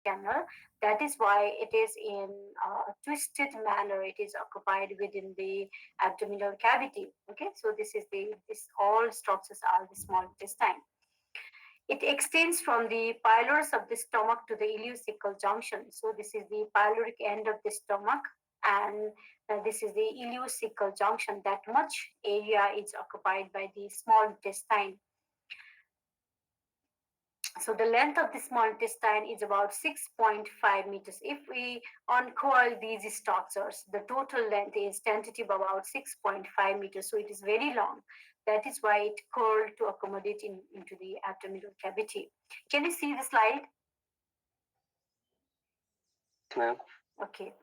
canal. That is why it is in a twisted manner. It is occupied within the abdominal cavity. Okay, so this all structures are the small intestine. It extends from the pylorus of the stomach to the ileocecal junction. So this is the pyloric end of the stomach, and this is the ileocecal junction. That much area is occupied by the small intestine. So the length of the small intestine is about 6.5 meters. If we uncoil these structures, the total length is tentative about 6.5 meters. So it is very long. That is why it curled to accommodate into the abdominal cavity. Can you see the slide? Ma'am. Okay.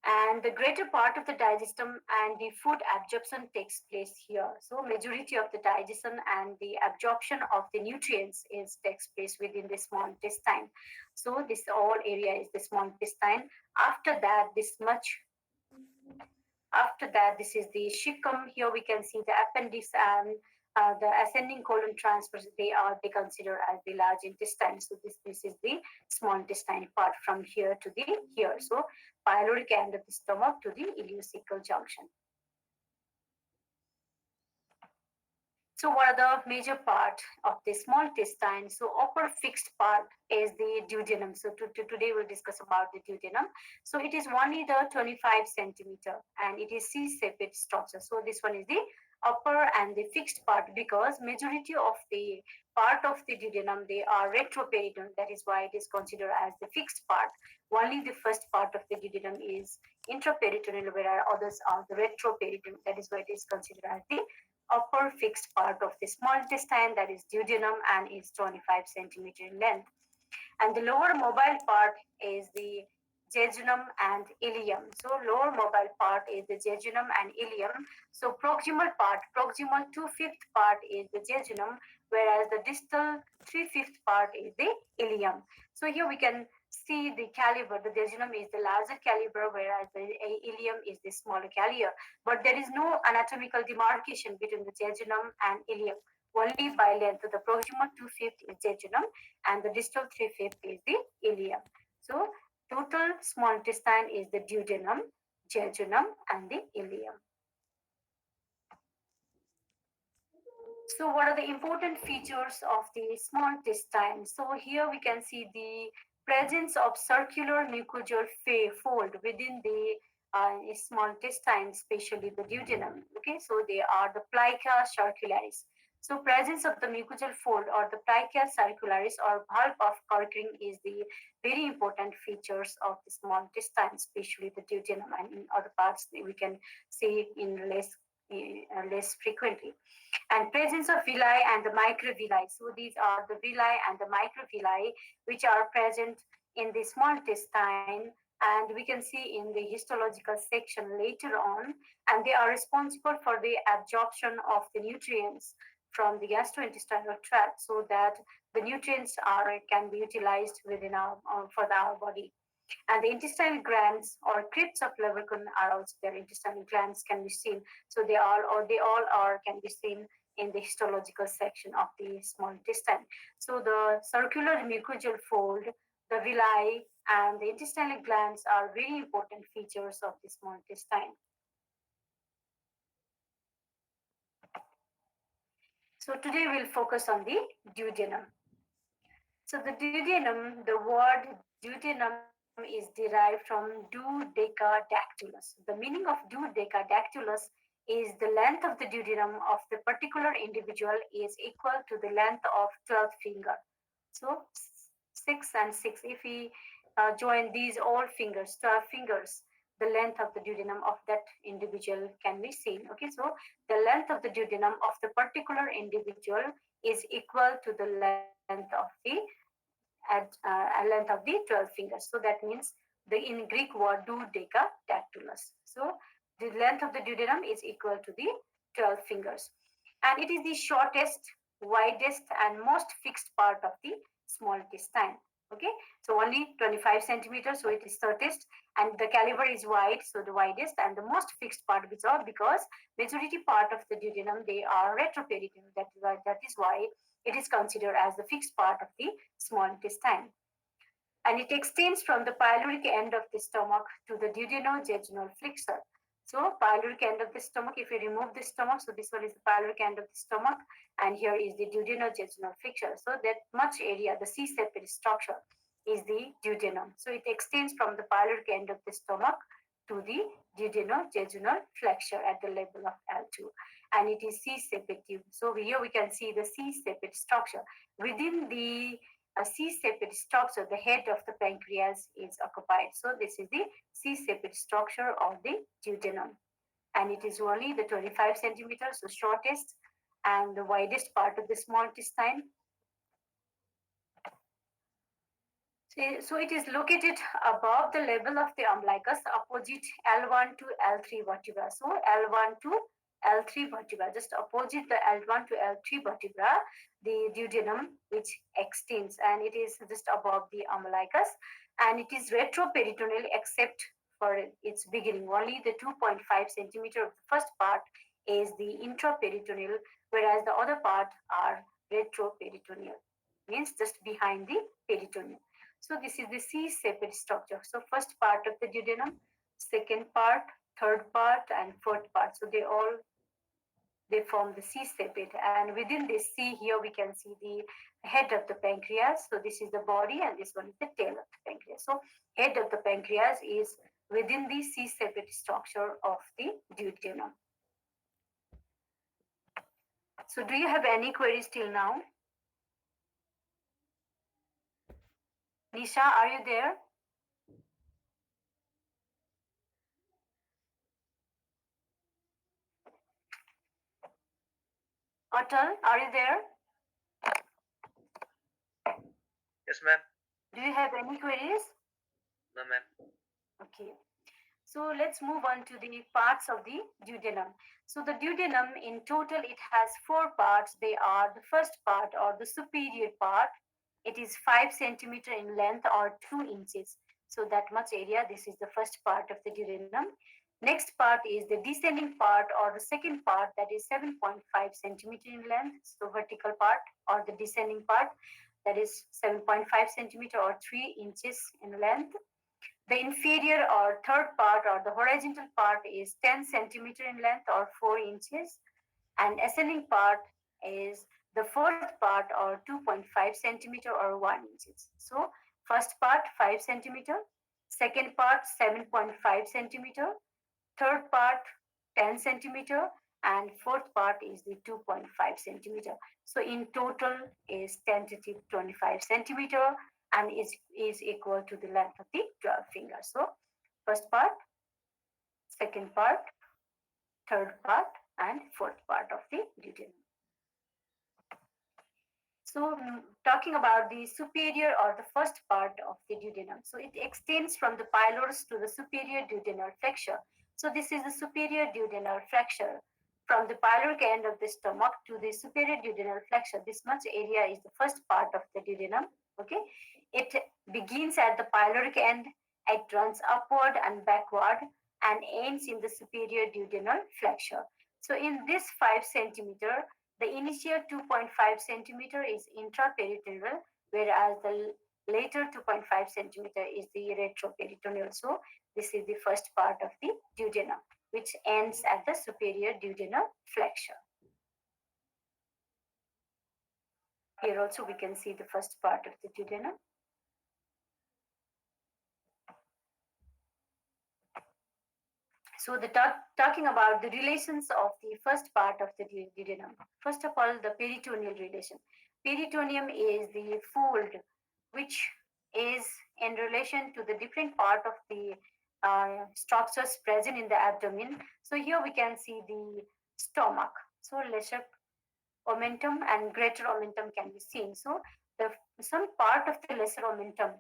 And the greater part of the digestion and the food absorption takes place here. So majority of the digestion and the absorption of the nutrients is takes place within the small intestine. So this all area is the small intestine. After that, this is the cecum. Here we can see the appendix and the ascending colon transverse. They consider as the large intestine. So this is the small intestine part from here to the here. So pyloric end of the stomach to the ileocecal junction. So what are the major part of the small intestine? So upper fixed part is the duodenum. So today we'll discuss about the duodenum. So it is only the 25 centimeter and it is C-shaped structure. So this one is the upper and the fixed part because majority of the part of the duodenum, they are retroperitoneal. That is why it is considered as the fixed part. Only the first part of the duodenum is intraperitoneal, whereas others are the retroperitoneal. That is why it is considered as the upper fixed part of the small intestine, that is duodenum, and is 25 centimeter in length. And the lower mobile part is the jejunum and ileum. So lower mobile part is the jejunum and ileum. So proximal 2/5 part is the jejunum, whereas the distal 3/5 part is the ileum. So here we can see the caliber. The jejunum is the larger caliber, whereas the ileum is the smaller caliber. But there is no anatomical demarcation between the jejunum and ileum. Only by length. So the proximal 2/5 is jejunum and the distal 3/5 is the ileum. So total small intestine is the duodenum, jejunum, and the ileum. So what are the important features of the small intestine? So here we can see the presence of circular mucosal fold within the small intestine, especially the duodenum. Okay, so they are the plica circularis. So presence of the mucosal fold or the plica circularis or bulb of Corkring is the very important features of the small intestine, especially the duodenum, and in other parts we can see in less frequently. And presence of villi and the microvilli. So these are the villi and the microvilli which are present in the small intestine, and we can see in the histological section later on, and they are responsible for the absorption of the nutrients from the gastrointestinal tract so that the nutrients can be utilized within our body. And the intestinal glands or crypts of Leverkusen are also there. Intestinal glands can be seen. So they all are can be seen in the histological section of the small intestine. So the circular mucosal fold, the villi, and the intestinal glands are very important features of the small intestine. So today we'll focus on the duodenum. So the duodenum, the word duodenum is derived from duodecadactylus. The meaning of duodecadactylus is the length of the duodenum of the particular individual is equal to the length of 12th finger. So 6 and 6, if we join these all fingers, 12 fingers, the length of the duodenum of that individual can be seen. Okay, so the length of the duodenum of the particular individual is equal to the length of the 12 fingers. So that means the in Greek word duodecadactylus. So the length of the duodenum is equal to the 12 fingers, and it is the shortest, widest, and most fixed part of the small intestine. Okay, so only 25 centimeters, so it is shortest, and the caliber is wide, so the widest, and the most fixed part because majority part of the duodenum they are retroperitoneal. That is why it is considered as the fixed part of the small intestine. and it extends from the pyloric end of the stomach to the duodenojejunal flexure. So pyloric end of the stomach, if we remove the stomach, so this one is the pyloric end of the stomach, and here is the duodenojejunal flexure. So that much area, the C-shaped structure, is the duodenum. So it extends from the pyloric end of the stomach to the duodenojejunal flexure at the level of L2, and it is C-shaped tube. So here we can see the C-shaped structure. Within the C-shaped structure, the head of the pancreas is occupied. So this is the C-shaped structure of the duodenum, and it is only the 25 centimeters, so shortest and the widest part of the small intestine. So it is located above the level of the umbilicus, opposite L1 to L3 vertebra. So L1 to L3 vertebra, just opposite the L1 to L3 vertebra, the duodenum, which extends, and it is just above the umbilicus, and it is retroperitoneal except for its beginning. Only the 2.5 centimeter of the first part is the intraperitoneal, whereas the other part are retroperitoneal, means just behind the peritoneum. So this is the C-shaped structure. So first part of the duodenum, second part, third part, and fourth part. So they form the C-shaped, and within this C here we can see the head of the pancreas. So this is the body, and this one is the tail of the pancreas. So head of the pancreas is within the C-shaped structure of the duodenum. So do you have any queries till now? Nisha, are you there? Atal, are you there? Yes, ma'am. Do you have any queries? No, ma'am. Okay. So let's move on to the parts of the duodenum. So the duodenum in total, it has four parts. They are the first part or the superior part. It is 5 centimeter in length or 2 inches. So that much area, this is the first part of the duodenum. Next part is the descending part or the second part, that is 7.5 centimeter in length. So vertical part or the descending part, that is 7.5 centimeter or 3 inches in length. The inferior or third part or the horizontal part is 10 centimeter in length or 4 inches, and ascending part is the fourth part or 2.5 centimeter or 1 inches. So first part 5 centimeter, second part 7.5 centimeter, third part 10 centimeter, and fourth part is the 2.5 centimeter. So in total is 10 to 25 centimeter, and is equal to the length of the 12 fingers. So first part, second part, third part, and fourth part of the duodenum. So, talking about the superior or the first part of the duodenum. So, it extends from the pylorus to the superior duodenal flexure. So, this is the superior duodenal flexure. From the pyloric end of the stomach to the superior duodenal flexure, this much area is the first part of the duodenum. Okay, it begins at the pyloric end, it runs upward and backward, and ends in the superior duodenal flexure. So, in this 5 centimeter, the initial 2.5 centimeter is intraperitoneal, whereas the later 2.5 centimeter is the retroperitoneal. So this is the first part of the duodenum, which ends at the superior duodenal flexure. Here also we can see the first part of the duodenum. So the talking about the relations of the first part of the duodenum. First of all, the peritoneal relation. Peritoneum is the fold which is in relation to the different part of the structures present in the abdomen. So here we can see the stomach. So lesser omentum and greater omentum can be seen. So the some part of the lesser omentum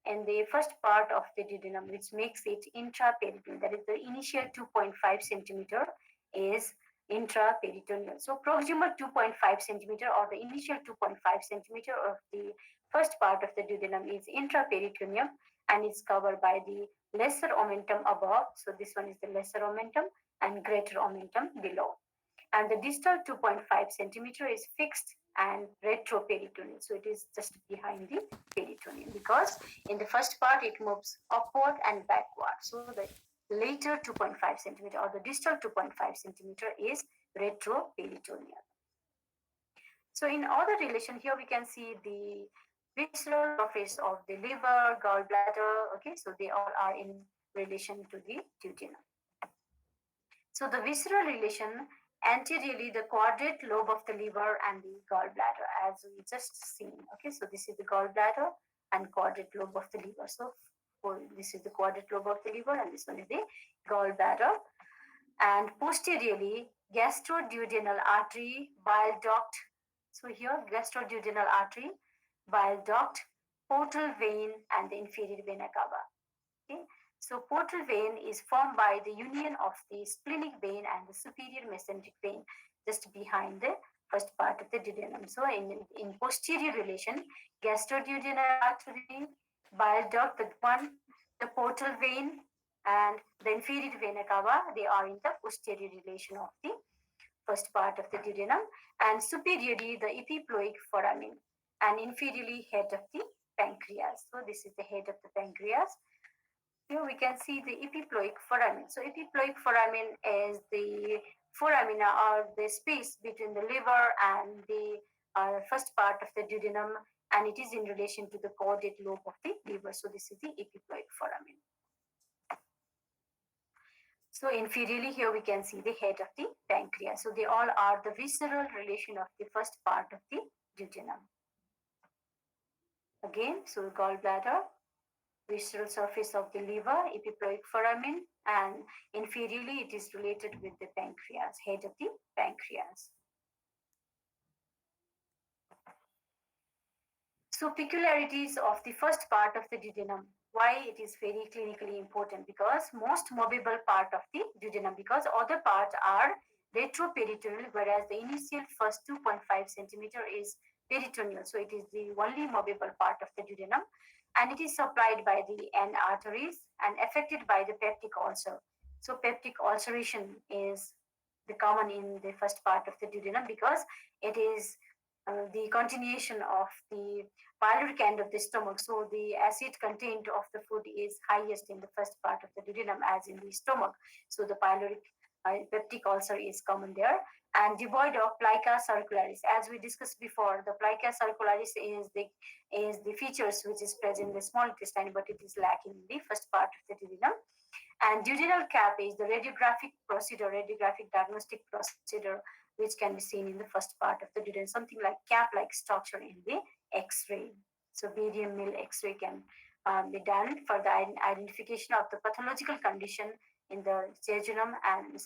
in the first part of the duodenum, which makes it intraperitoneal. That is, the initial 2.5 centimeter is intraperitoneal. So proximal 2.5 centimeter or the initial 2.5 centimeter of the first part of the duodenum is intraperitoneum, and is covered by the lesser omentum above. So this one is the lesser omentum and greater omentum below. And the distal 2.5 centimeter is fixed and retroperitoneal. So it is just behind the peritoneum, because in the first part it moves upward and backward. So the later 2.5 centimeter or the distal 2.5 centimeter is retroperitoneal. So in other relation, here we can see the visceral surface of the liver, gallbladder. Okay, so they all are in relation to the duodenum. So the visceral relation, anteriorly the quadrate lobe of the liver and the gallbladder, as we just seen. Okay, so this is the gallbladder and quadrate lobe of the liver. So this is the quadrate lobe of the liver, and this one is the gallbladder. And posteriorly, gastroduodenal artery, bile duct. So here, gastroduodenal artery, bile duct, portal vein, and the inferior vena cava. Okay. So portal vein is formed by the union of the splenic vein and the superior mesenteric vein just behind the first part of the duodenum. So in posterior relation, gastroduodenal artery, bile duct, the one, the portal vein, and the inferior vena cava, they are in the posterior relation of the first part of the duodenum, and superiorly the epiploic foramen, and inferiorly head of the pancreas. So this is the head of the pancreas. Here we can see the epiploic foramen. So epiploic foramen is the foramina, or the space between the liver and the first part of the duodenum, and it is in relation to the caudate lobe of the liver. So this is the epiploic foramen. So inferiorly, here we can see the head of the pancreas. So they all are the visceral relation of the first part of the duodenum. Again, so gallbladder, visceral surface of the liver, epiploic foramen, and inferiorly it is related with the pancreas, head of the pancreas. So peculiarities of the first part of the duodenum, why it is very clinically important, because most movable part of the duodenum, because other parts are retroperitoneal, whereas the initial first 2.5 centimeter is peritoneal. So it is the only movable part of the duodenum, and it is supplied by the end arteries and affected by the peptic ulcer. So peptic ulceration is the common in the first part of the duodenum, because it is the continuation of the pyloric end of the stomach. So the acid content of the food is highest in the first part of the duodenum as in the stomach. So the pyloric peptic ulcer is common there, and devoid of plica circularis. As we discussed before, the plica circularis is the features which is present in the small intestine, but it is lacking in the first part of the duodenum. And duodenal cap is the radiographic procedure, radiographic diagnostic procedure, which can be seen in the first part of the duodenum, something like cap-like structure in the X-ray. So barium mill X-ray can be done for the identification of the pathological condition in the jejunum and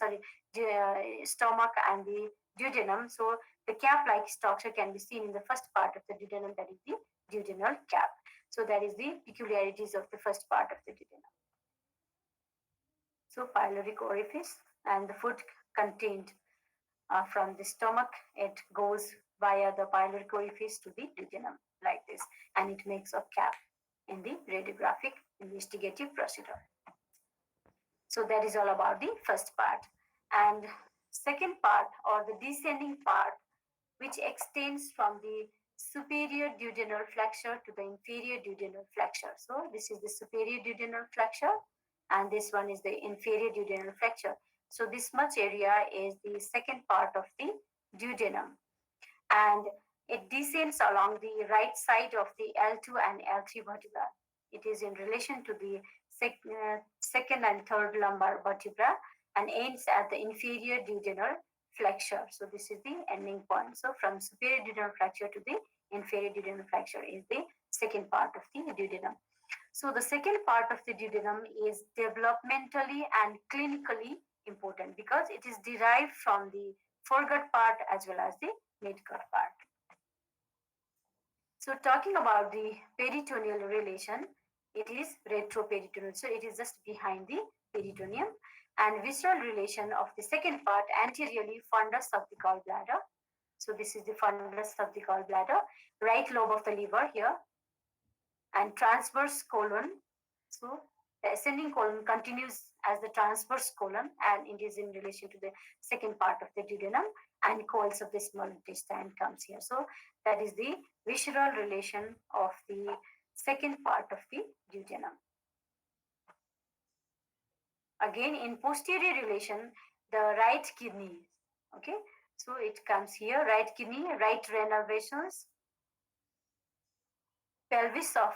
stomach and the duodenum. So the cap-like structure can be seen in the first part of the duodenum, that is the duodenal cap. So that is the peculiarities of the first part of the duodenum. So pyloric orifice, and the food contained from the stomach, it goes via the pyloric orifice to the duodenum like this, and it makes a cap in the radiographic investigative procedure. So that is all about the first part. And second part, or the descending part, which extends from the superior duodenal flexure to the inferior duodenal flexure. So this is the superior duodenal flexure, and this one is the inferior duodenal flexure. So this much area is the second part of the duodenum, and it descends along the right side of the L2 and L3 vertebra. It is in relation to the second and third lumbar vertebra, and ends at the inferior duodenal flexure. So this is the ending point. So from superior duodenal flexure to the inferior duodenal flexure is the second part of the duodenum. So the second part of the duodenum is developmentally and clinically important, because it is derived from the foregut part as well as the midgut part. So talking about the peritoneal relation, it is retroperitoneal. So it is just behind the peritoneum, and visceral relation of the second part, anteriorly fundus of the gallbladder. So this is the fundus of the gallbladder, right lobe of the liver here, and transverse colon. So The ascending colon continues as the transverse colon, and it is in relation to the second part of the duodenum, and coils of the small intestine comes here. So that is the visceral relation of the second part of the duodenum. Again, in posterior relation, the right kidney, okay, so it comes here, right kidney, right renal vessels, pelvis of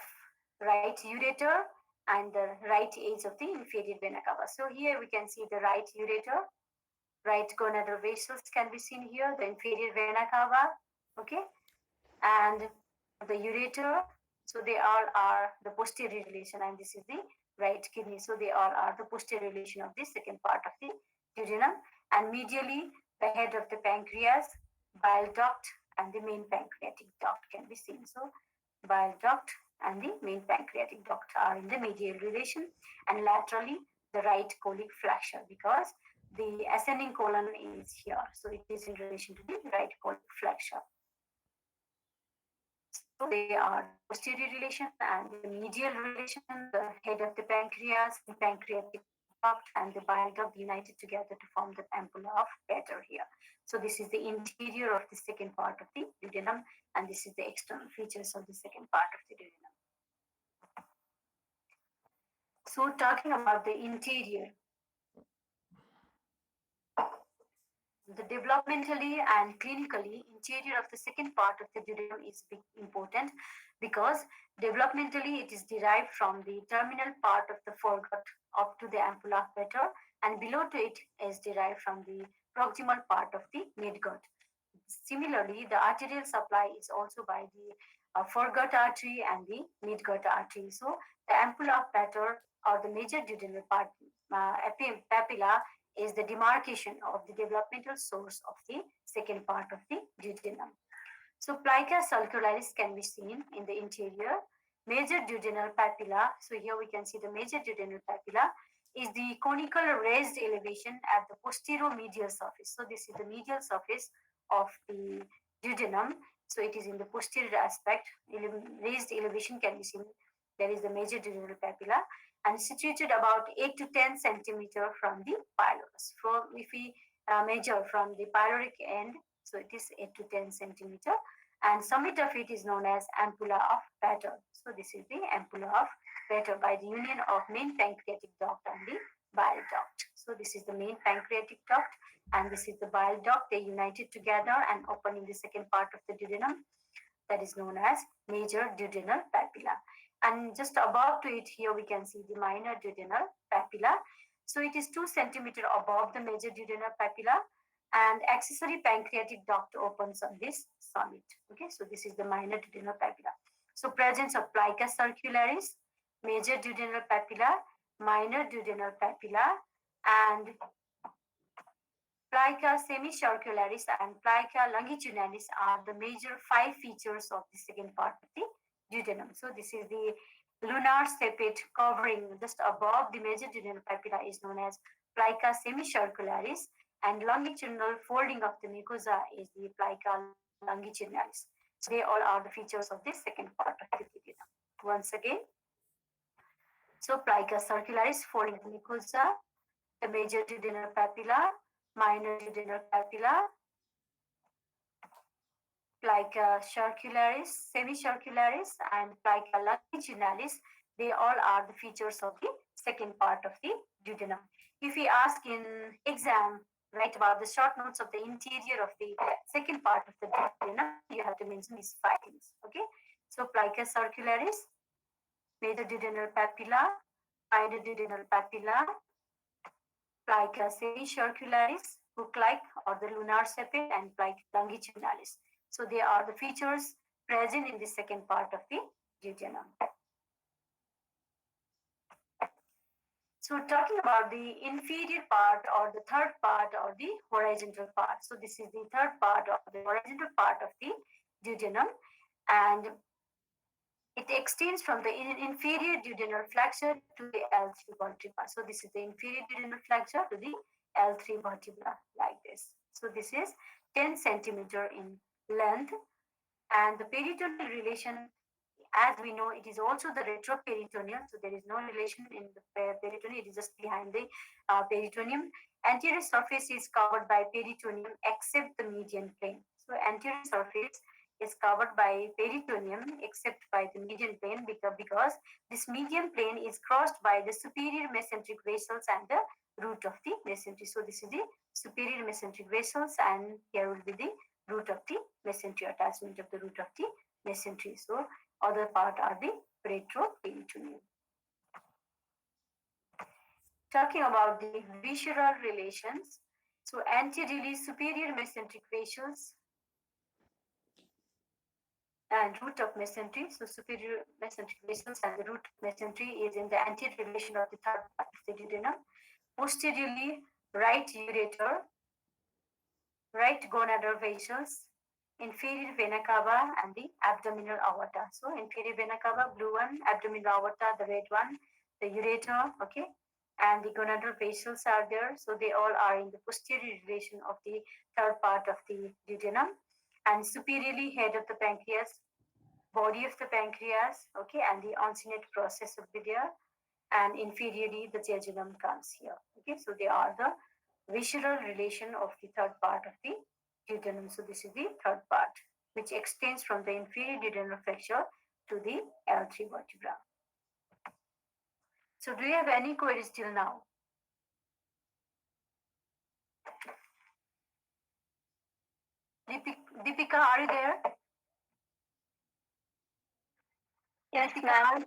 right ureter, and the right edge of the inferior vena cava. So here we can see the right ureter, right gonadal vessels can be seen here, the inferior vena cava, okay, and the ureter. So they all are the posterior relation, and this is the right kidney. So they all are the posterior relation of the second part of the duodenum. And medially, the head of the pancreas, bile duct, and the main pancreatic duct can be seen. So bile duct and the main pancreatic duct are in the medial relation, and laterally the right colic flexure, because the ascending colon is here, so it is in relation to the right colic flexure. So they are the posterior relation and the medial relation, the head of the pancreas, the pancreatic duct, and the bile duct united together to form the ampulla of Vater here. So this is the interior of the second part of the duodenum, and this is the external features of the second part of the duodenum. So talking about the interior, the developmentally and clinically interior of the second part of the duodenum is important, because developmentally it is derived from the terminal part of the foregut up to the ampulla of Vater, and below to it is derived from the proximal part of the midgut. Similarly, the arterial supply is also by the foregut artery and the midgut artery. So the ampulla of Vater, or the major duodenal part, papilla, is the demarcation of the developmental source of the second part of the duodenum. So plica circularis can be seen in the interior. Major duodenal papilla, so here we can see the major duodenal papilla is the conical raised elevation at the posterior-medial surface. So this is the medial surface of the duodenum. So it is in the posterior aspect. Raised elevation can be seen. There is the major duodenal papilla, and situated about 8 to 10 centimeter from the pylorus. From if we measure from the pyloric end, so it is 8 to 10 centimeter, and summit of it is known as ampulla of Vater. So this is the ampulla of Vater by the union of main pancreatic duct and the bile duct. So this is the main pancreatic duct, and this is the bile duct. They united together and open in the second part of the duodenum, that is known as major duodenal papilla. And just above to it here we can see the minor duodenal papilla. So it is 2 centimeter above the major duodenal papilla, and accessory pancreatic duct opens on this summit. Okay, so this is the minor duodenal papilla. So presence of plica circularis, major duodenal papilla, minor duodenal papilla, and plica semicircularis and plica longitudinalis are the major 5 features of the second part of the duodenum. So this is the lunar sepate covering just above the major duodenal papilla is known as plica semicircularis, and longitudinal folding of the mucosa is the plica longitudinalis. So they all are the features of this second part of the duodenum. Once again, so plica circularis folding of the mucosa, the major duodenal papilla, minor duodenal papilla, plica circularis, semicircularis, and plica longitudinalis. They all are the features of the second part of the duodenum. If we ask in exam, write about the short notes of the interior of the second part of the duodenum, you have to mention these 5 things. Okay, so plica circularis, major duodenal papilla, minor duodenal papilla, plica semicircularis, hook-like or the lunar sepate, and plica longitudinalis. So they are the features present in the second part of the duodenum. So talking about the inferior part or the third part or the horizontal part. So this is the third part or the horizontal part of the duodenum, and it extends from the inferior duodenal flexure to the L3 vertebra. So this is the inferior duodenal flexure to the L3 vertebra like this. So this is 10 centimeter in length, and the peritoneal relation as we know, it is also the retroperitoneal, so there is no relation in the peritoneum, it is just behind the peritoneum. Anterior surface is covered by peritoneum except the median plane. So anterior surface is covered by peritoneum except by the median plane, because this median plane is crossed by the superior mesenteric vessels and the root of the mesentery. So this is the superior mesenteric vessels, and here will be the root of the mesentery, attachment of the root of the mesentery. So other part are the retroperitoneal. Talking about the visceral relations, so anteriorly superior mesenteric vessels and root of mesentery. So superior mesenteric vessels and the root of mesentery is in the anterior relation of the third part of the duodenum. Posteriorly, right ureter, right gonadal vessels, inferior vena cava, and the abdominal aorta. So inferior vena cava, blue one, abdominal aorta, the red one, the ureter, okay, and the gonadal vessels are there. So they all are in the posterior relation of the third part of the duodenum. And superiorly, head of the pancreas, body of the pancreas, okay, and the uncinate process will be there. And inferiorly, the jejunum comes here. Okay, so they are the visceral relation of the third part of the duodenum. So this is the third part, which extends from the inferior duodenal flexure to the L3 vertebra. So do you have any queries till now? Deepika, are you there? Yes, Deepika, ma'am.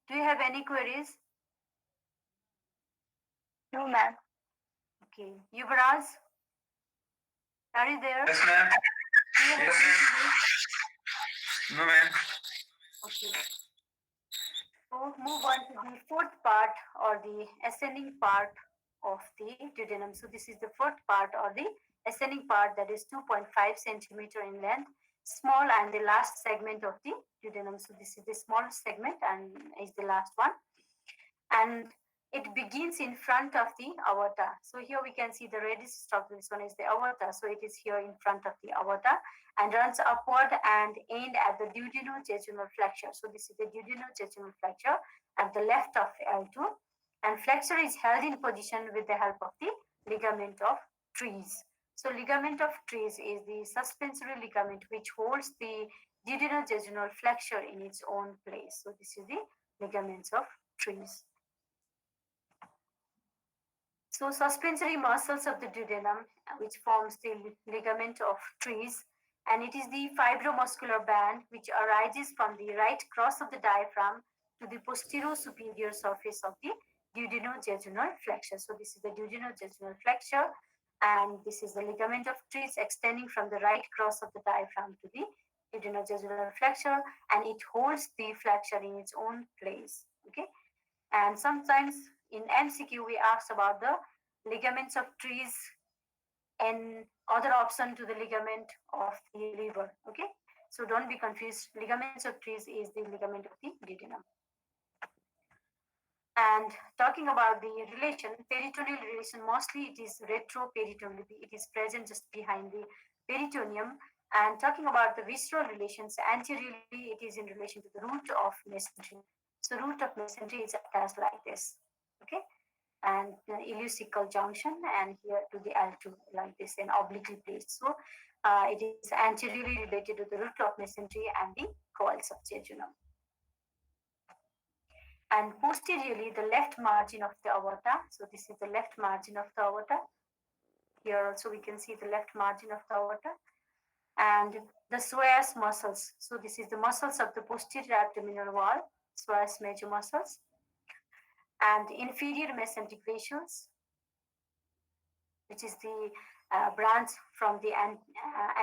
do you have any queries? No, ma'am. Okay. Yuvraj, are you there? Yes, ma'am. Do you have Yes, any ma'am. queries? No, ma'am. Okay. So move on to the fourth part, or the ascending part of the duodenum. So this is the fourth part, or the ascending part, that is 2.5 centimeter in length, small, and the last segment of the duodenum. So this is the smallest segment and is the last one. And it begins in front of the aorta. So here we can see the reddish stuff. This one is the aorta. So it is here in front of the aorta and runs upward and end at the duodenojejunal flexure. So this is the duodenojejunal flexure at the left of L2. And flexure is held in position with the help of the ligament of Treves. So ligament of Treves is the suspensory ligament which holds the duodenojejunal flexure in its own place. So this is the ligaments of Treves. So suspensory muscles of the duodenum, which forms the ligament of Treves, and it is the fibromuscular band which arises from the right cross of the diaphragm to the posterior superior surface of the duodenojejunal flexure. So this is the duodenojejunal flexure, and this is the ligament of Treves extending from the right cross of the diaphragm to the duodenojejunal flexure, and it holds the flexure in its own place. Okay, and sometimes in MCQ we asked about the ligaments of Treves and other option to the ligament of the liver. Okay, so don't be confused. Ligaments of Treves is the ligament of the duodenum. And talking about the relation, peritoneal relation, mostly it is retroperitoneal. It is present just behind the peritoneum. And talking about the visceral relations, anteriorly it is in relation to the root of mesentery. So root of mesentery is attached like this. Okay, and the ileocecal junction, and here to the L2 like this, and obliquely placed. So it is anteriorly related to the root of mesentery and the coils of jejunum. And posteriorly, the left margin of the aorta. So this is the left margin of the aorta. Here also we can see the left margin of the aorta. And the psoas muscles. So this is the muscles of the posterior abdominal wall, psoas major muscles. And inferior mesenteric vessels, which is the branch from the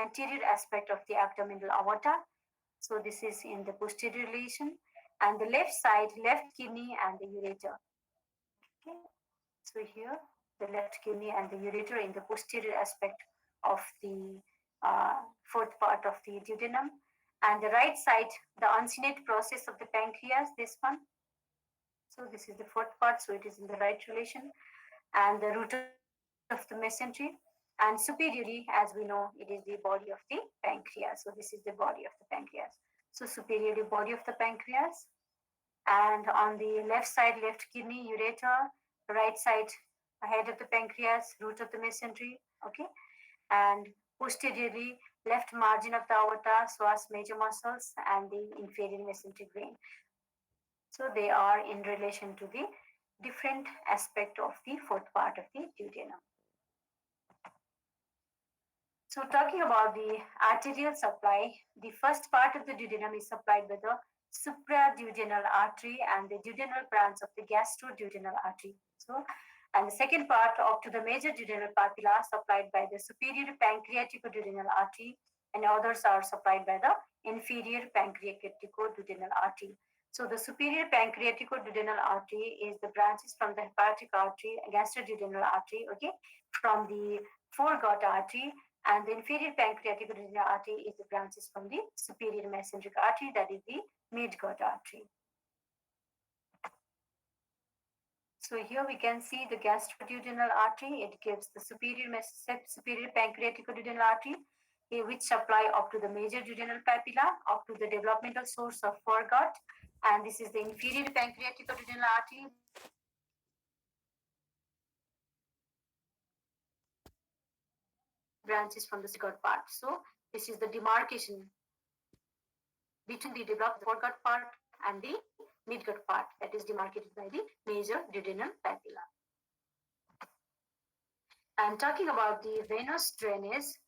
anterior aspect of the abdominal aorta. So this is in the posterior relation. And the left side, left kidney and the ureter. Okay. So here, the left kidney and the ureter in the posterior aspect of the fourth part of the duodenum. And the right side, the uncinate process of the pancreas, this one. So this is the fourth part, so it is in the right relation. And the root of the mesentery. And superiorly, as we know, it is the body of the pancreas. So this is the body of the pancreas. so superior body of the pancreas, and on the left side, left kidney, ureter, right side, head of the pancreas, root of the mesentery, okay, and posteriorly, left margin of the aorta, psoas major muscles, and the inferior mesenteric vein. So they are in relation to the different aspect of the fourth part of the duodenum. So talking about the arterial supply, the first part of the duodenum is supplied by the supraduodenal artery and the duodenal branch of the gastroduodenal artery. So, and the second part up to the major duodenal papilla supplied by the superior pancreaticoduodenal artery, and others are supplied by the inferior pancreaticoduodenal artery. So the superior pancreaticoduodenal artery is the branches from the hepatic artery, gastroduodenal artery, okay, from the foregut artery, and the inferior pancreaticoduodenal artery is the branches from the superior mesenteric artery, that is the midgut artery. So here we can see the gastroduodenal artery. It gives the superior pancreaticoduodenal artery, which supply up to the major duodenal papilla, up to the developmental source of foregut, and this is the inferior pancreaticoduodenal artery, branches from the gut part. So this is the demarcation between the developed foregut part and the midgut part, that is demarcated by the major duodenal papilla. And talking about the venous drainage,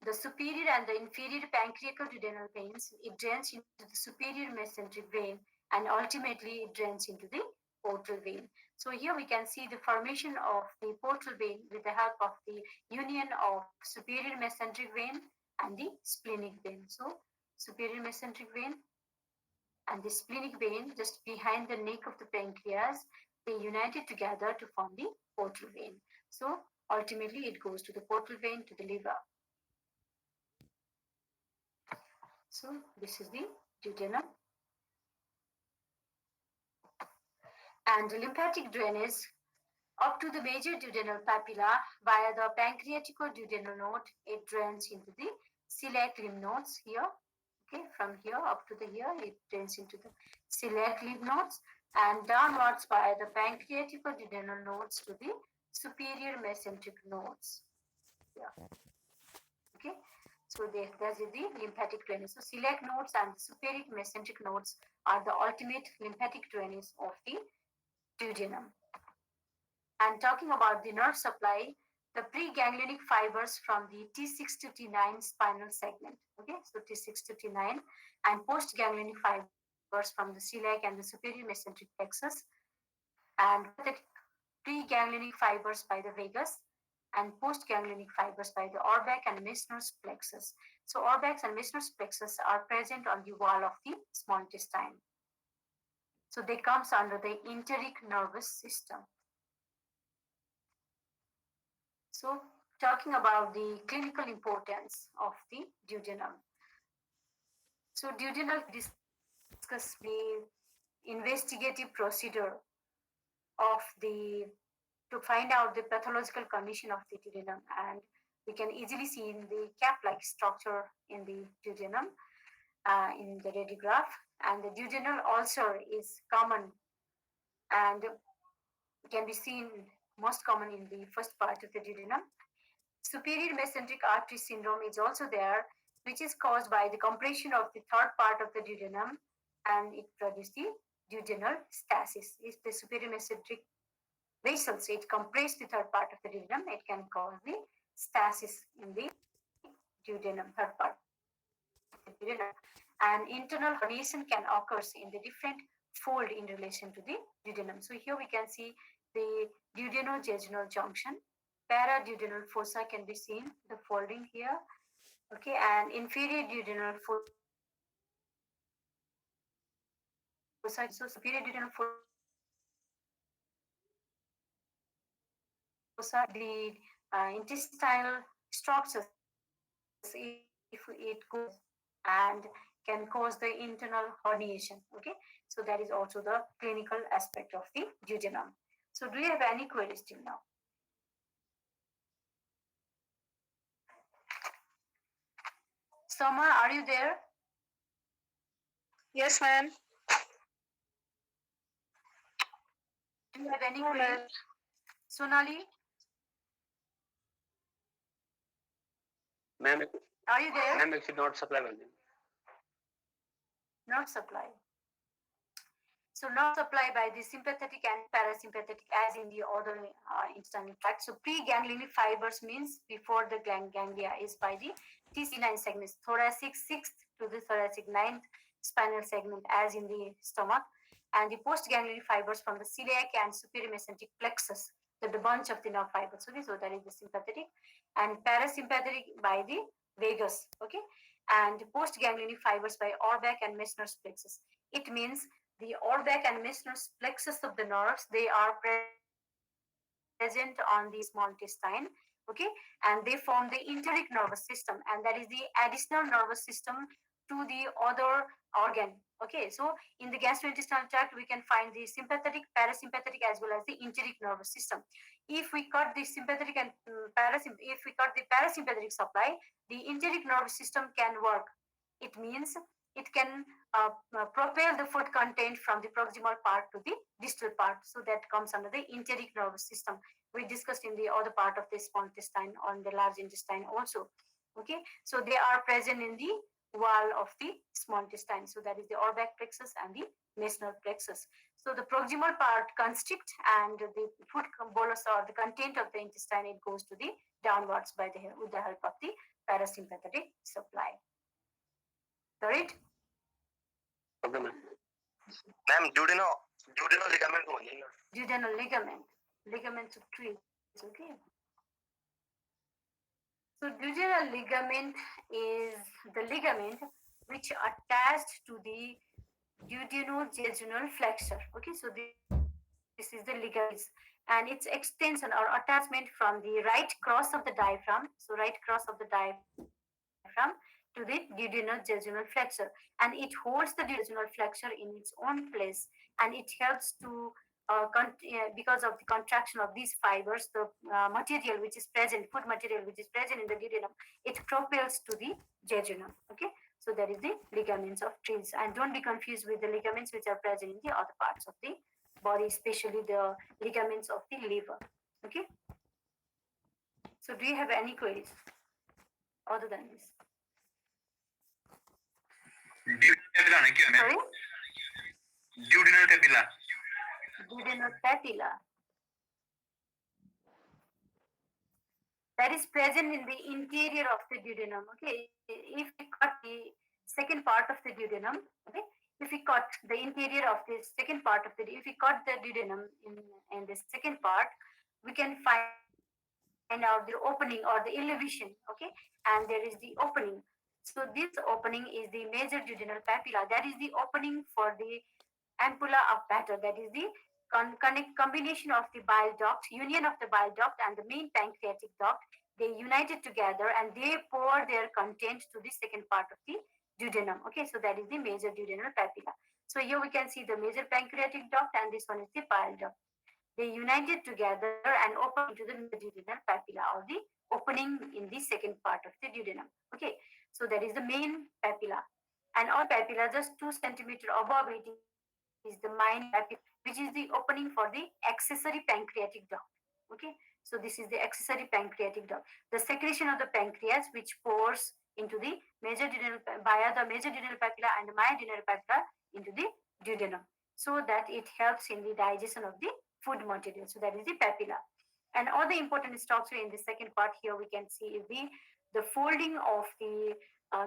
the superior and the inferior pancreaticoduodenal veins, it drains into the superior mesenteric vein, and ultimately it drains into the portal vein. So here we can see the formation of the portal vein with the help of the union of superior mesenteric vein and the splenic vein. So superior mesenteric vein and the splenic vein just behind the neck of the pancreas, they united together to form the portal vein. So ultimately it goes to the portal vein to the liver. So this is the duodenum. And the lymphatic drainage up to the major duodenal papilla via the pancreaticoduodenal node, it drains into the celiac lymph nodes here. Okay, from here up to the here, it drains into the celiac lymph nodes, and downwards via the pancreaticoduodenal nodes to the superior mesenteric nodes. Yeah. Okay, so that is the lymphatic drainage. So celiac nodes and the superior mesenteric nodes are the ultimate lymphatic drainage of the duodenum. And talking about the nerve supply, the preganglionic fibers from the T6 to T9 spinal segment. Okay, so T6 to T9, and postganglionic fibers from the celiac and the superior mesenteric plexus, and the preganglionic fibers by the vagus, and postganglionic fibers by the Auerbach and Meissner's plexus. So Auerbach and Meissner's plexus are present on the wall of the small intestine. So they comes under the enteric nervous system. So talking about the clinical importance of the duodenum. So duodenal discuss the investigative procedure of the to find out the pathological condition of the duodenum, and we can easily see in the cap-like structure in the duodenum in the radiograph, and the duodenal ulcer is common and can be seen most common in the first part of the duodenum. Superior mesenteric artery syndrome is also there, which is caused by the compression of the third part of the duodenum, and it produces the duodenal stasis. If the superior mesenteric vessels, it compress the third part of the duodenum, it can cause the stasis in the duodenum, third part of the duodenum. And internal herniation can occur in the different fold in relation to the duodenum. So here we can see the duodenojejunal junction. Paraduodenal fossa can be seen, the folding here. Okay, and inferior duodenal fossa. So superior duodenal fossa, the intestinal structures, if it goes and can cause the internal herniation. Okay, so that is also the clinical aspect of the duodenum. So do you have any queries till now? Soma, are you there? Yes, ma'am. Do you have any No, query? ma'am. Sonali, Ma'am, are you there? ma'am, it should not supply value. Not supply. So not supply by the sympathetic and parasympathetic as in the other intestinal tract. So preganglionic fibers means before the ganglia is by the TC9 segments, thoracic 6th to the thoracic 9th spinal segment as in the stomach, and the postganglionic fibers from the celiac and superior mesenteric plexus, the bunch of the nerve fibers. Okay, so that is the sympathetic, and parasympathetic by the vagus. Okay, and postganglionic fibers by Orbeck and Meissner's plexus. It means the Orbeck and Meissner's plexus of the nerves, they are present on the small intestine, okay, and they form the enteric nervous system, and that is the additional nervous system to the other organ. Okay, so in the gastrointestinal tract, we can find the sympathetic, parasympathetic, as well as the enteric nervous system. If we cut the sympathetic and if we cut the parasympathetic supply, the enteric nervous system can work. It means it can propel the food content from the proximal part to the distal part. So that comes under the enteric nervous system. We discussed in the other part of the small intestine on the large intestine also. Okay, so they are present in the wall of the small intestine. So that is the Orbeck plexus and the Meissner plexus. So the proximal part constrict and the food bolus or the content of the intestine, it goes to the downwards by the with the help of the parasympathetic supply. Correct? Okay, ma'am. Ma'am duodenal ligament को बोलिए ना. Duodenal ligaments of trees. Okay. So duodenal ligament is the ligament which attached to the duodenojejunal flexure. Okay, so this is the ligament and its extension or attachment from the right cross of the diaphragm. So right cross of the diaphragm to the duodenojejunal flexure, and it holds the duodenal flexure in its own place, and it helps to because of the contraction of these fibers, the material which is present, food material which is present in the duodenum, it propels to the jejunum. Okay, so that is the ligaments of trees, and don't be confused with the ligaments which are present in the other parts of the body, especially the ligaments of the liver. Okay, so do you have any queries other than this? Duodenal papilla नहीं क्यों Sorry, duodenal papilla. duodenal papilla. That is present in the interior of the duodenum. Okay, if we cut the second part of the duodenum, okay, if we cut the interior of the second part of the, if we cut the duodenum in the second part, we can find out the opening or the elevation. Okay, and there is the opening. So this opening is the major duodenal papilla. That is the opening for the ampulla of Batter. That is the combination of the bile duct, union of the bile duct and the main pancreatic duct. They united together and they pour their content to the second part of the duodenum. Okay, so that is the major duodenal papilla. So here we can see the major pancreatic duct and this one is the bile duct. They united together and open into the major duodenal papilla or the opening in the second part of the duodenum. Okay, so that is the main papilla. And all papilla just 2 centimeter above it is the minor papilla, which is the opening for the accessory pancreatic duct. Okay, so this is the accessory pancreatic duct. The secretion of the pancreas which pours into the major duodenal via the major duodenal papilla and the minor duodenal papilla into the duodenum, so that it helps in the digestion of the food material. So that is the papilla. And all the important structure in the second part here we can see is the folding of the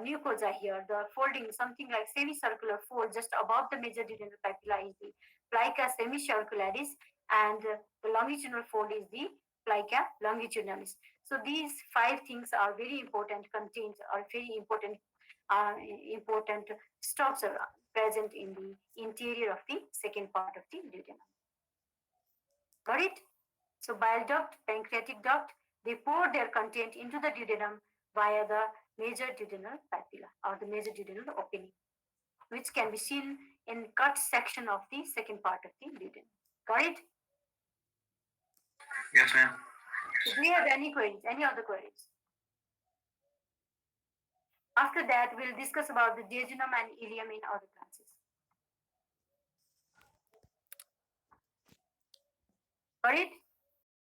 mucosa here, the folding, something like semicircular fold just above the major duodenal papilla is the plica semicircularis, and the longitudinal fold is the plica longitudinalis. So these 5 things are very important, contains are very important important structure present in the interior of the second part of the duodenum. Got it? So bile duct, pancreatic duct, they pour their content into the duodenum via the major duodenal papilla or the major duodenal opening, which can be seen in cut section of the second part of the duodenum. Got it? Yes, ma'am. Do you have any queries? Any other queries? After that, we'll discuss about the jejunum and ileum in other classes. Got it?